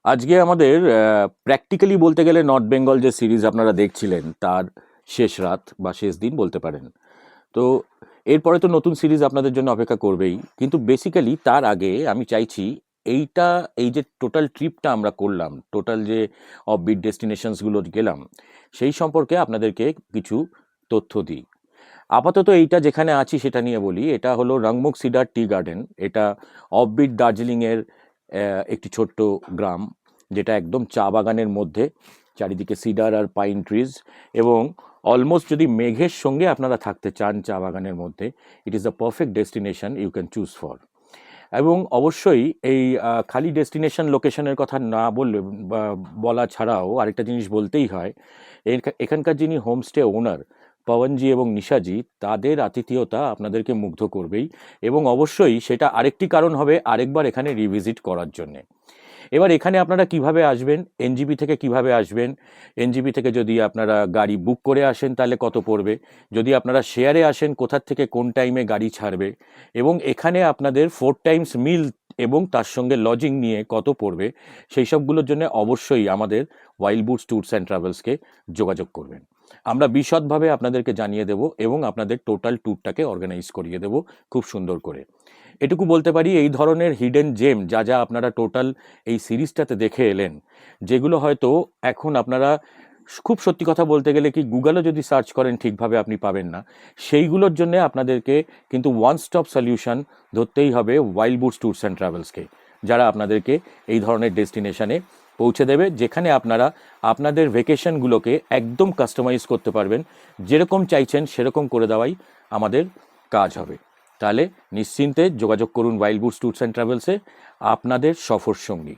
আজকে আমাদের প্র্যাকটিক্যালি বলতে গেলে নর্থ বেঙ্গল যে সিরিজ আপনারা দেখছিলেন তার শেষ রাত বা শেষ দিন বলতে পারেন। তো এরপরে তো নতুন সিরিজ আপনাদের জন্য অপেক্ষা করবেই, কিন্তু বেসিক্যালি তার আগে আমি চাইছি এইটা, এই যে টোটাল ট্রিপটা আমরা করলাম, টোটাল যে অফবিট ডেস্টিনেশনসগুলো গেলাম, সেই সম্পর্কে আপনাদেরকে কিছু তথ্য দিই। আপাতত এইটা যেখানে আছি সেটা নিয়ে বলি। এটা হলো রংমুখ সিডার টি গার্ডেন। এটা অফবিট দার্জিলিংয়ের একটি ছোট্ট গ্রাম, যেটা একদম চা বাগানের মধ্যে, চারিদিকে সিডার আর পাইন ট্রিজ, এবং অলমোস্ট যদি মেঘের সঙ্গে আপনারা থাকতে চান চা বাগানের মধ্যে, it is the perfect destination you can choose for. এবং অবশ্যই এই খালি ডেস্টিনেশন লোকেশনের কথা না বললে বলা ছাড়াও আরেকটা জিনিস বলতেই হয়। এখানকার যিনি হোমস্টে ওনার পবনজি এবং নিশাজি, তাদের আতিথেয়তা আপনাদেরকে মুগ্ধ করবেই, এবং অবশ্যই সেটা আরেকটি কারণ হবে আরেকবার এখানে রিভিজিট করার জন্যে। এবার এখানে আপনারা কিভাবে আসবেন, এনজিপি থেকে কিভাবে আসবেন, এনজিপি থেকে যদি আপনারা গাড়ি বুক করে আসেন তাহলে কত পড়বে, যদি আপনারা শেয়ারে আসেন কোথার থেকে কোন টাইমে গাড়ি ছাড়বে, এবং এখানে আপনাদের 4 টাইমস মিল এবং তার সঙ্গে লজিং নিয়ে কত পড়বে, সেই সবগুলোর জন্য অবশ্যই আমাদের ওয়াইল্ড বুটস ট্যুরস অ্যান্ড ট্রাভেলসকে যোগাযোগ করবেন। আমরা বিশদভাবে আপনাদেরকে জানিয়ে দেব এবং আপনাদের টোটাল ট্যুরটাকে অর্গানাইজ করিয়ে দেব খুব সুন্দর করে। এটুকু বলতে পারি, এই ধরনের হিডেন জেম যা যা আপনারা টোটাল এই সিরিজটাতে দেখে এলেন, যেগুলো হয়তো এখন আপনারা, খুব সত্যি কথা বলতে গেলে কি, গুগলে যদি সার্চ করেন ঠিকভাবে আপনি পাবেন না, সেইগুলোর জন্য আপনাদেরকে কিন্তু ওয়ান স্টপ সলিউশন ধরতেই হবে ওয়াইল্ড বুটস ট্যুরস অ্যান্ড ট্রাভেলসকে, যারা আপনাদেরকে এই ধরনের ডেস্টিনেশনে পৌঁছে দেবে, যেখানে আপনারা আপনাদের ভেকেশনগুলোকে একদম কাস্টমাইজ করতে পারবেন। যেরকম চাইছেন সেরকম করে দেওয়াই আমাদের কাজ হবে। তাহলে নিশ্চিন্তে যোগাযোগ করুন ওয়াইল্ড বুটস ট্যুরস অ্যান্ড ট্রাভেলসে, আপনাদের সফর সঙ্গী।